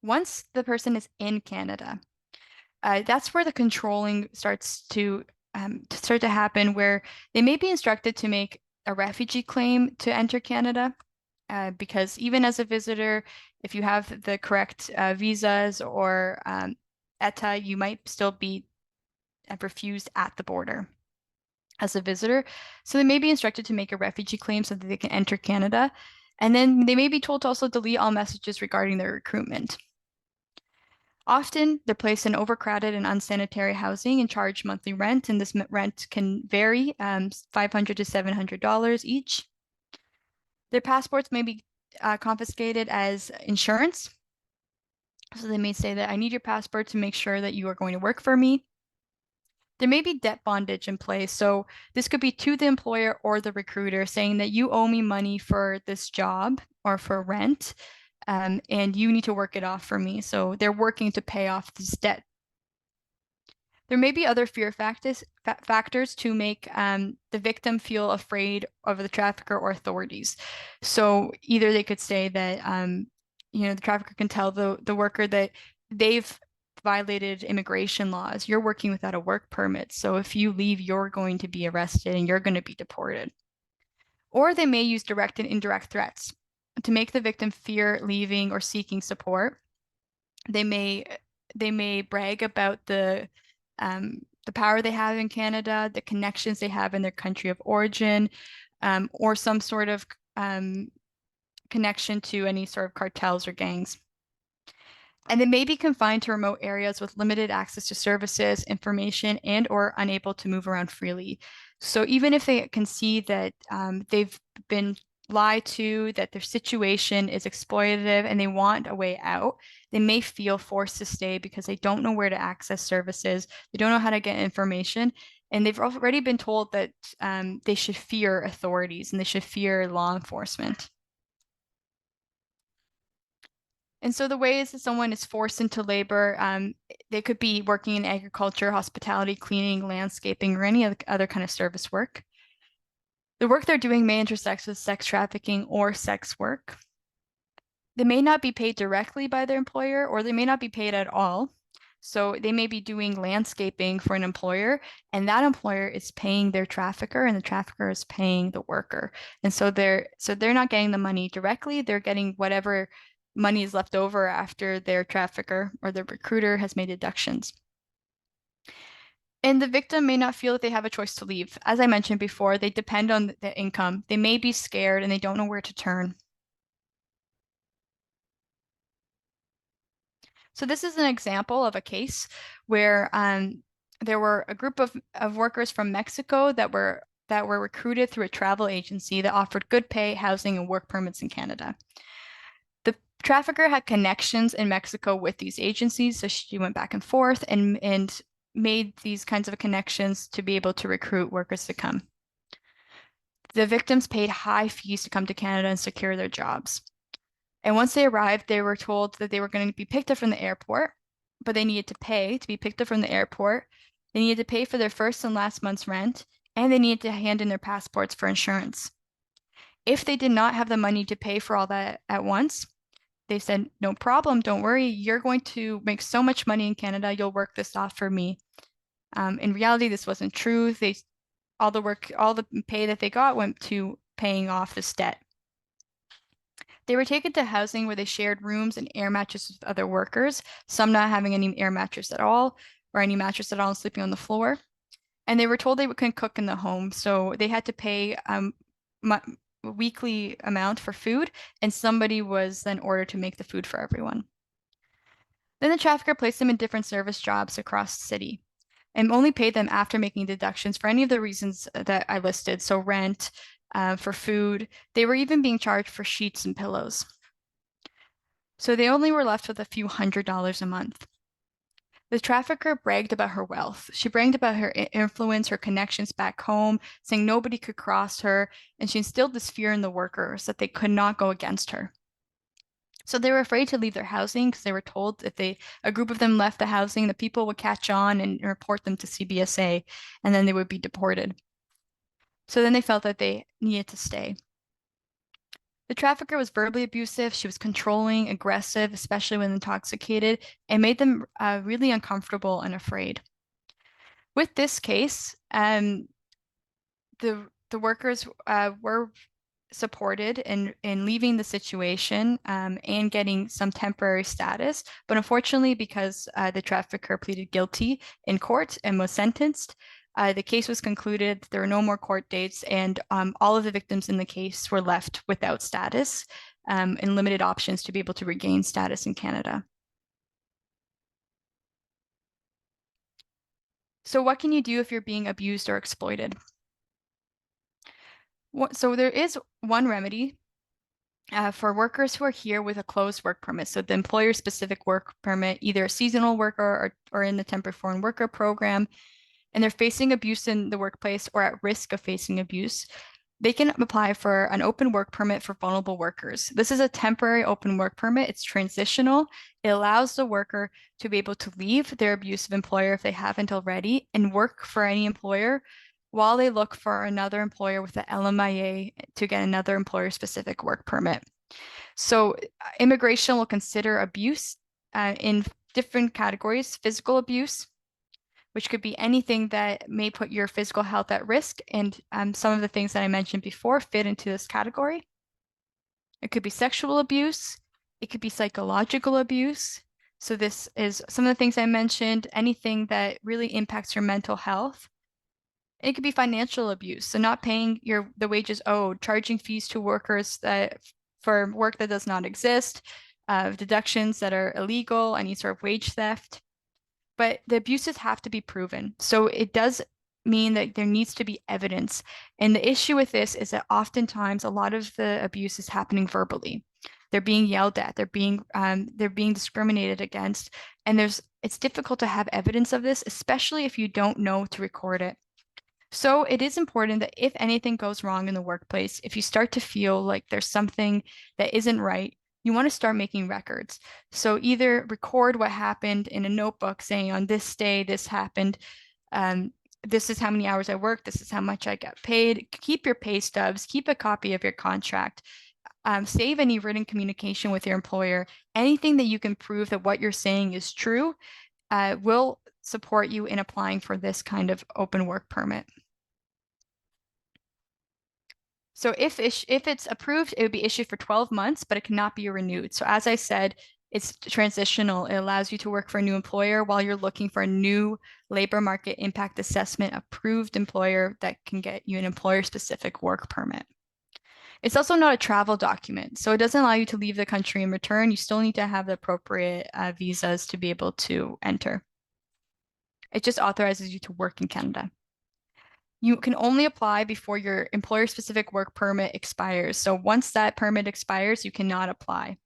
Once the person is in Canada, that's where the controlling starts to happen, where they may be instructed to make a refugee claim to enter Canada, because even as a visitor, if you have the correct visas or ETA, you might still be refused at the border as a visitor. So they may be instructed to make a refugee claim so that they can enter Canada. And then they may be told to also delete all messages regarding their recruitment. Often, they're placed in overcrowded and unsanitary housing and charged monthly rent, and this rent can vary, $500 to $700 each. Their passports may be confiscated as insurance. So they may say that I need your passport to make sure that you are going to work for me. There may be debt bondage in place. So this could be to the employer or the recruiter saying that you owe me money for this job or for rent, and you need to work it off for me. So they're working to pay off this debt. There may be other fear factors to make the victim feel afraid of the trafficker or authorities. So either they could say that the trafficker can tell the worker that they've violated immigration laws. You're working without a work permit, so if you leave, you're going to be arrested and you're going to be deported. Or they may use direct and indirect threats to make the victim fear leaving or seeking support. They may brag about the power they have in Canada, the connections they have in their country of origin, or some sort of connection to any sort of cartels or gangs. And they may be confined to remote areas with limited access to services, information, and or unable to move around freely. So even if they can see that they've been lied to, that their situation is exploitative and they want a way out, they may feel forced to stay because they don't know where to access services, they don't know how to get information, and they've already been told that they should fear authorities and they should fear law enforcement. And so the ways that someone is forced into labor, they could be working in agriculture, hospitality, cleaning, landscaping, or any other kind of service work. The work they're doing may intersect with sex trafficking or sex work. They may not be paid directly by their employer, or they may not be paid at all. So they may be doing landscaping for an employer, and that employer is paying their trafficker, and the trafficker is paying the worker. And so they're not getting the money directly, they're getting whatever money is left over after their trafficker or their recruiter has made deductions. And the victim may not feel that they have a choice to leave. As I mentioned before, they depend on the income. They may be scared and they don't know where to turn. So this is an example of a case where there were a group of workers from Mexico that were recruited through a travel agency that offered good pay, housing, and work permits in Canada. The trafficker had connections in Mexico with these agencies, so she went back and forth and made these kinds of connections to be able to recruit workers to come. The victims paid high fees to come to Canada and secure their jobs. And once they arrived, they were told that they were going to be picked up from the airport, but they needed to pay to be picked up from the airport. They needed to pay for their first and last month's rent, and they needed to hand in their passports for insurance. If they did not have the money to pay for all that at once, they said, no problem, don't worry, you're going to make so much money in Canada, you'll work this off for me. In reality, this wasn't true. All the pay that they got went to paying off this debt. They were taken to housing where they shared rooms and air mattresses with other workers, some not having any air mattress at all or any mattress at all and sleeping on the floor. And they were told they couldn't cook in the home, so they had to pay a weekly amount for food, and somebody was then ordered to make the food for everyone. Then the trafficker placed them in different service jobs across the city and only paid them after making deductions for any of the reasons that I listed. So rent, for food. They were even being charged for sheets and pillows. So they only were left with a few $100s a month. The trafficker bragged about her wealth. She bragged about her influence, her connections back home, saying nobody could cross her, and she instilled this fear in the workers that they could not go against her. So they were afraid to leave their housing because they were told if a group of them left the housing, the people would catch on and report them to CBSA, and then they would be deported. So then they felt that they needed to stay. The trafficker was verbally abusive. She was controlling, aggressive, especially when intoxicated, and made them really uncomfortable and afraid. With this case, the workers were supported in leaving the situation and getting some temporary status. But unfortunately, because the trafficker pleaded guilty in court and was sentenced, the case was concluded. There were no more court dates, and all of the victims in the case were left without status and limited options to be able to regain status in Canada. So what can you do if you're being abused or exploited? So there is one remedy for workers who are here with a closed work permit. So the employer-specific work permit, either a seasonal worker or in the temporary foreign worker program, and they're facing abuse in the workplace or at risk of facing abuse. They can apply for an open work permit for vulnerable workers. This is a temporary open work permit. It's transitional. It allows the worker to be able to leave their abusive employer if they haven't already and work for any employer while they look for another employer with the LMIA to get another employer-specific work permit. So immigration will consider abuse in different categories: physical abuse, which could be anything that may put your physical health at risk. And some of the things that I mentioned before fit into this category. It could be sexual abuse. It could be psychological abuse. So this is some of the things I mentioned, anything that really impacts your mental health. It could be financial abuse, so not paying the wages owed, charging fees to workers that for work that does not exist, deductions that are illegal, any sort of wage theft. But the abuses have to be proven. So it does mean that there needs to be evidence. And the issue with this is that oftentimes a lot of the abuse is happening verbally. They're being yelled at, they're being discriminated against, and it's difficult to have evidence of this, especially if you don't know to record it. So it is important that if anything goes wrong in the workplace, if you start to feel like there's something that isn't right, you want to start making records. So either record what happened in a notebook saying on this day, this happened. This is how many hours I worked. This is how much I got paid. Keep your pay stubs. Keep a copy of your contract. Save any written communication with your employer. Anything that you can prove that what you're saying is true will support you in applying for this kind of open work permit. So if it's approved, it would be issued for 12 months, but it cannot be renewed. So as I said, it's transitional. It allows you to work for a new employer while you're looking for a new labor market impact assessment approved employer that can get you an employer-specific work permit. It's also not a travel document, so it doesn't allow you to leave the country and return. You still need to have the appropriate visas to be able to enter. It just authorizes you to work in Canada. You can only apply before your employer-specific work permit expires. So once that permit expires, you cannot apply.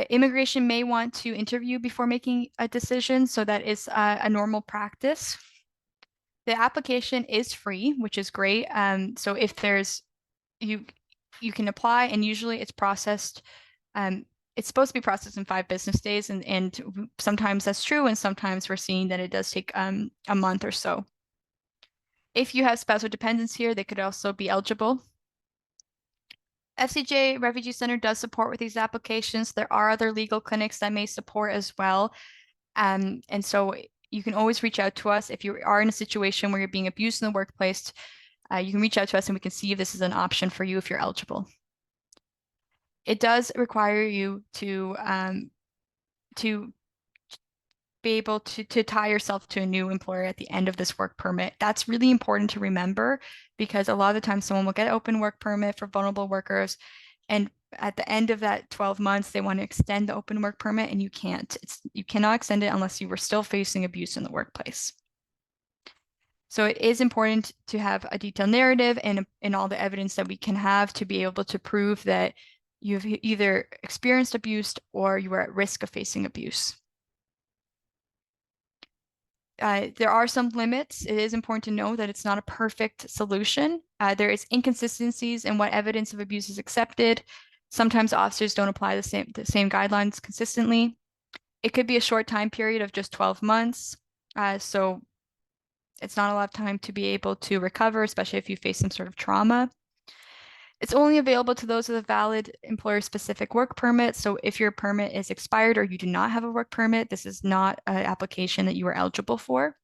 Immigration may want to interview before making a decision, so that is a normal practice. The application is free, which is great. So if you can apply, and usually it's processed. It's supposed to be processed in 5 business days, and sometimes that's true, and sometimes we're seeing that it does take a month or so. If you have spousal dependents here, they could also be eligible. FCJ Refugee Center does support with these applications. There are other legal clinics that may support as well. And so you can always reach out to us if you are in a situation where you're being abused in the workplace. You can reach out to us and we can see if this is an option for you if you're eligible. It does require you to be able to tie yourself to a new employer at the end of this work permit. That's really important to remember because a lot of the time someone will get an open work permit for vulnerable workers, and at the end of that 12 months, they want to extend the open work permit, and you can't. You cannot extend it unless you were still facing abuse in the workplace. So it is important to have a detailed narrative and all the evidence that we can have to be able to prove that you've either experienced abuse or you are at risk of facing abuse. There are some limits. It is important to know that it's not a perfect solution. There is inconsistencies in what evidence of abuse is accepted. Sometimes officers don't apply the same guidelines consistently. It could be a short time period of just 12 months. So it's not a lot of time to be able to recover, especially if you face some sort of trauma. It's only available to those with a valid employer-specific work permit. So if your permit is expired or you do not have a work permit, this is not an application that you are eligible for.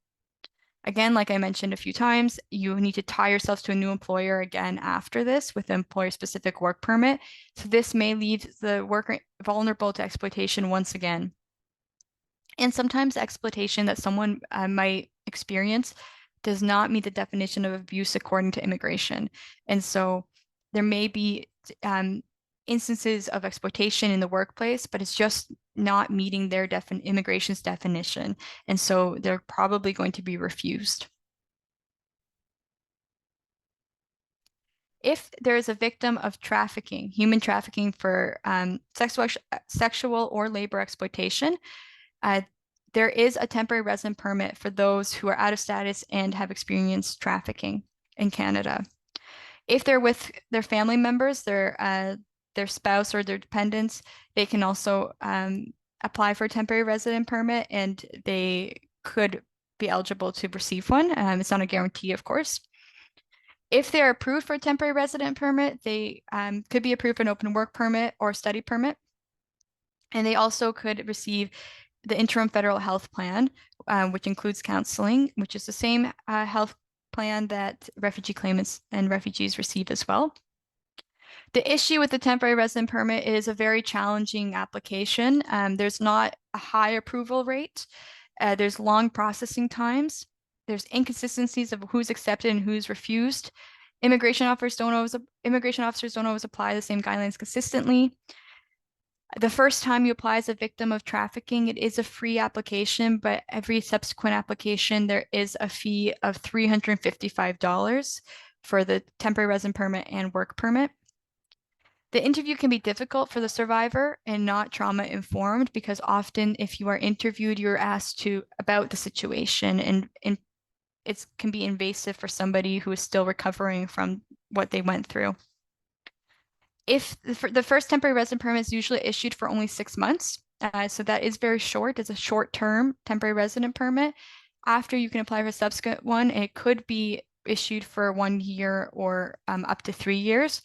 Again, like I mentioned a few times, you need to tie yourselves to a new employer again after this with an employer-specific work permit. So this may leave the worker vulnerable to exploitation once again. And sometimes exploitation that someone might experience does not meet the definition of abuse according to immigration. And so there may be instances of exploitation in the workplace, but it's just not meeting their immigration's definition. And so they're probably going to be refused. If there is a victim of trafficking, human trafficking for sexual or labor exploitation, there is a temporary resident permit for those who are out of status and have experienced trafficking in Canada. If they're with their family members, their spouse or their dependents, they can also apply for a temporary resident permit, and they could be eligible to receive one. It's not a guarantee, of course. If they're approved for a temporary resident permit, they could be approved for an open work permit or study permit. And they also could receive the interim federal health plan, which includes counseling, which is the same health plan that refugee claimants and refugees receive as well. The issue with the temporary resident permit is a very challenging application. There's not a high approval rate. There's long processing times. There's inconsistencies of who's accepted and who's refused. Immigration officers don't always apply the same guidelines consistently. The first time you apply as a victim of trafficking, it is a free application, but every subsequent application, there is a fee of $355 for the temporary resident permit and work permit. The interview can be difficult for the survivor and not trauma informed, because often if you are interviewed, you're asked about the situation, and it can be invasive for somebody who is still recovering from what they went through. If the first temporary resident permit is usually issued for only 6 months, so that is very short. It's a short-term temporary resident permit. After, you can apply for a subsequent one. It could be issued for 1 year or up to 3 years.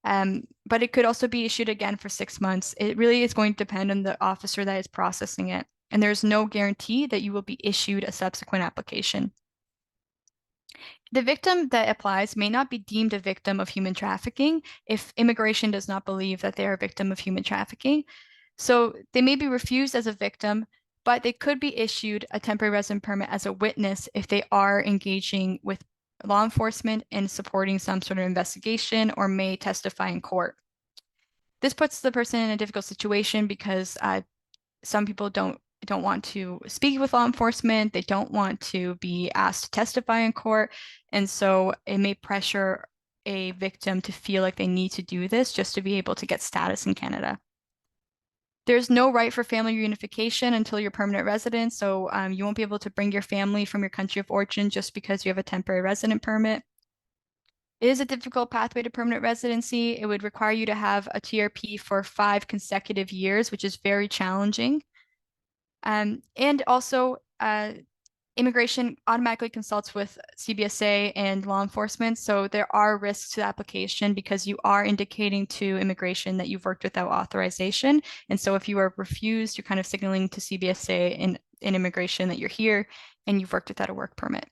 But it could also be issued again for 6 months. It really is going to depend on the officer that is processing it. And there's no guarantee that you will be issued a subsequent application. The victim that applies may not be deemed a victim of human trafficking if immigration does not believe that they are a victim of human trafficking. So they may be refused as a victim, but they could be issued a temporary resident permit as a witness if they are engaging with law enforcement and supporting some sort of investigation or may testify in court. This puts the person in a difficult situation because some people don't want to speak with law enforcement. They don't want to be asked to testify in court. And so it may pressure a victim to feel like they need to do this just to be able to get status in Canada. There's no right for family reunification until you're permanent resident, so you won't be able to bring your family from your country of origin just because you have a temporary resident permit. It is a difficult pathway to permanent residency. It would require you to have a TRP for 5 consecutive years, which is very challenging. And also, immigration automatically consults with CBSA and law enforcement. So there are risks to the application because you are indicating to immigration that you've worked without authorization. And so if you are refused, you're kind of signaling to CBSA and immigration that you're here and you've worked without a work permit.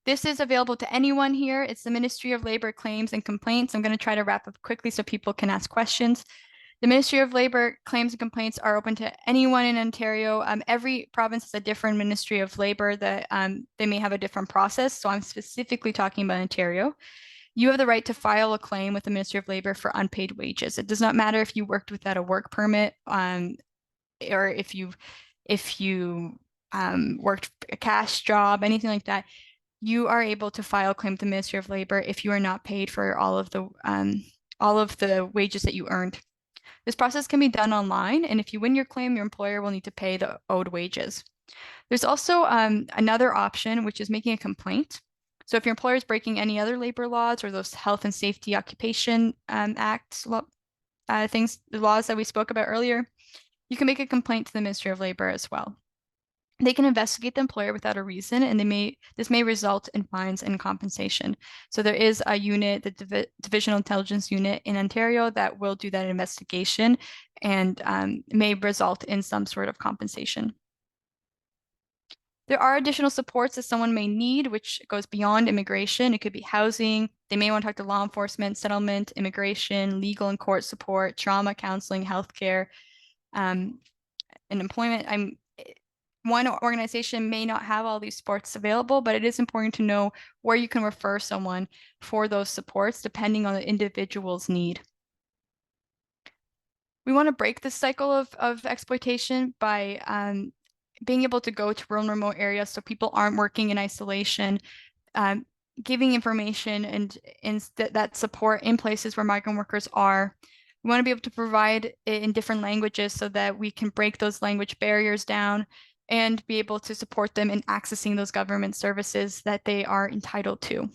This is available to anyone here. It's the Ministry of Labor Claims and Complaints. I'm going to try to wrap up quickly so people can ask questions. The Ministry of Labor Claims and Complaints are open to anyone in Ontario. Every province has a different Ministry of Labor that they may have a different process. So I'm specifically talking about Ontario. You have the right to file a claim with the Ministry of Labor for unpaid wages. It does not matter if you worked without a work permit or if you worked a cash job, anything like that. You are able to file a claim with the Ministry of Labor if you are not paid for all of the wages that you earned. This process can be done online, and if you win your claim, your employer will need to pay the owed wages. There's also another option, which is making a complaint. So if your employer is breaking any other labor laws or those Health and Safety Occupation Act the laws that we spoke about earlier, you can make a complaint to the Ministry of Labor as well. They can investigate the employer without a reason, and this may result in fines and compensation. So there is a unit, the Divisional Intelligence Unit in Ontario, that will do that investigation and may result in some sort of compensation. There are additional supports that someone may need, which goes beyond immigration. It could be housing. They may want to talk to law enforcement, settlement, immigration, legal and court support, trauma counseling, healthcare, and employment. One organization may not have all these supports available, but it is important to know where you can refer someone for those supports depending on the individual's need. We want to break this cycle of exploitation by being able to go to rural and remote areas so people aren't working in isolation, giving information and that support in places where migrant workers are. We want to be able to provide it in different languages so that we can break those language barriers down. and be able to support them in accessing those government services that they are entitled to.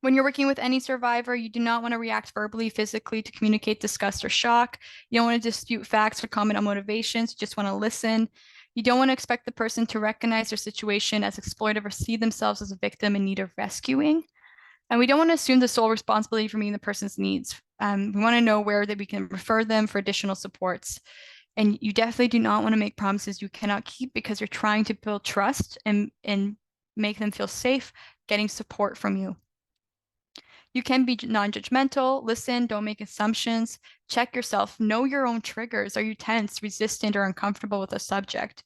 When you're working with any survivor, you do not want to react verbally, physically to communicate disgust or shock. You don't want to dispute facts or comment on motivations. You just want to listen. You don't want to expect the person to recognize their situation as exploitive or see themselves as a victim in need of rescuing. And we don't want to assume the sole responsibility for meeting the person's needs. We want to know where that we can refer them for additional supports. And you definitely do not want to make promises you cannot keep because you're trying to build trust and make them feel safe getting support from you. You can be non-judgmental, listen, don't make assumptions, check yourself, know your own triggers. Are you tense, resistant, or uncomfortable with a subject?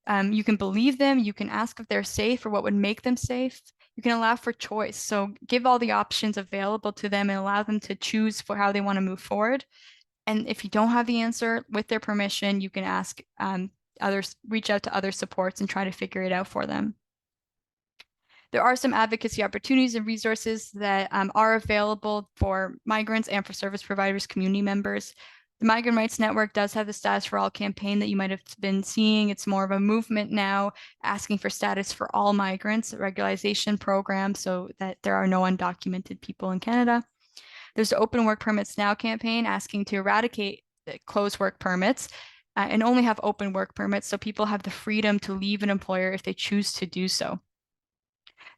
You can believe them, you can ask if they're safe or what would make them safe. You can allow for choice. So give all the options available to them and allow them to choose for how they want to move forward. And if you don't have the answer, with their permission, you can ask others, reach out to other supports and try to figure it out for them. There are some advocacy opportunities and resources that are available for migrants and for service providers, community members. The Migrant Rights Network does have the Status for All campaign that you might have been seeing. It's more of a movement now asking for status for all migrants, a regularization program so that there are no undocumented people in Canada. There's the Open Work Permits Now campaign asking to eradicate the closed work permits and only have open work permits so people have the freedom to leave an employer if they choose to do so.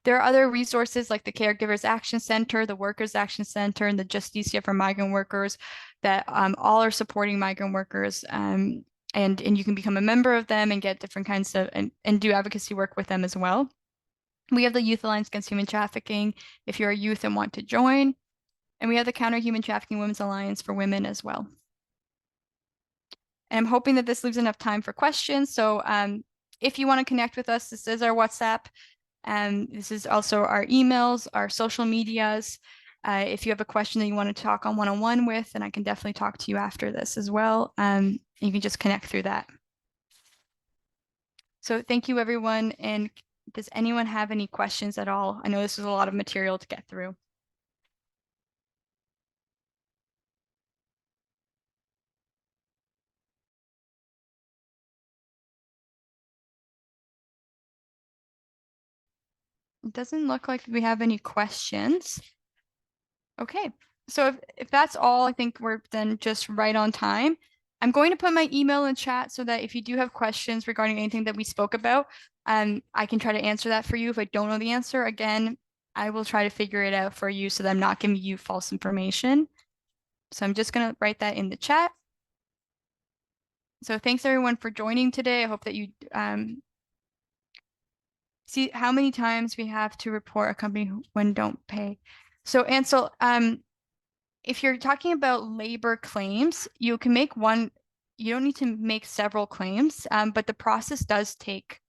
There are other resources like the Caregivers Action Center, the Workers Action Center, and the Justicia for Migrant Workers that all are supporting migrant workers. And you can become a member of them and get different kinds of, and do advocacy work with them as well. We have the Youth Alliance Against Human Trafficking if you're a youth and want to join. And we have the Counter Human Trafficking Women's Alliance for women as well. And I'm hoping that this leaves enough time for questions. So if you want to connect with us, this is our WhatsApp. And this is also our emails, our social medias. If you have a question that you want to talk on one-on-one with, then I can definitely talk to you after this as well. You can just connect through that. So thank you, everyone. And does anyone have any questions at all? I know this is a lot of material to get through. It doesn't look like we have any questions. Okay, so if that's all, I think we're then just right on time. I'm going to put my email in chat so that if you do have questions regarding anything that we spoke about, I can try to answer that for you. If I don't know the answer, again, I will try to figure it out for you so that I'm not giving you false information. So I'm just going to write that in the chat. So thanks everyone for joining today. I hope that you see how many times we have to report a company when don't pay. So Ansel, if you're talking about labor claims, you can make one, you don't need to make several claims, but the process does take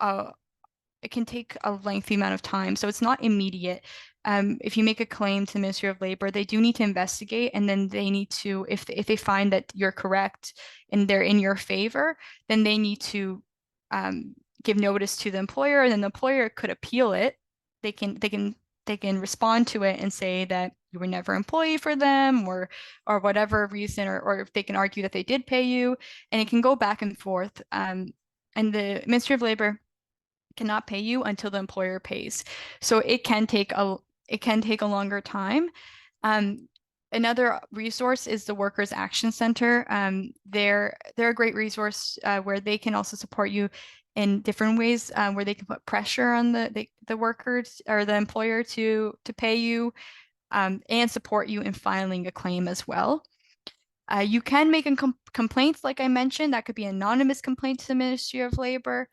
it can take a lengthy amount of time. So it's not immediate. If you make a claim to the Ministry of Labor, they do need to investigate, and then they need to, if they find that you're correct and they're in your favor, then they need to give notice to the employer, and then the employer could appeal it. They can respond to it and say that you were never an employee for them or whatever reason, or if they can argue that they did pay you, and it can go back and forth. And the Ministry of Labor cannot pay you until the employer pays. So it can take a longer time. Another resource is the Workers Action Center. They're a great resource where they can also support you in different ways, where they can put pressure on the workers or the employer to pay you, and support you in filing a claim as well. You can make a complaint, like I mentioned, that could be an anonymous complaint to the Ministry of Labor,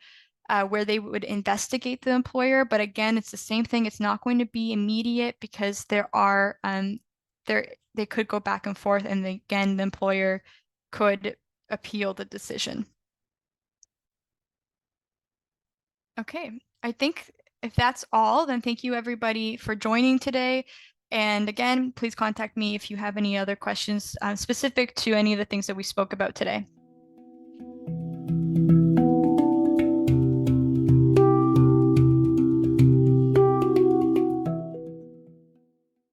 where they would investigate the employer. But again, it's the same thing. It's not going to be immediate because they could go back and forth, and again, the employer could appeal the decision. Okay, I think if that's all, then thank you everybody for joining today. And again, please contact me if you have any other questions specific to any of the things that we spoke about today.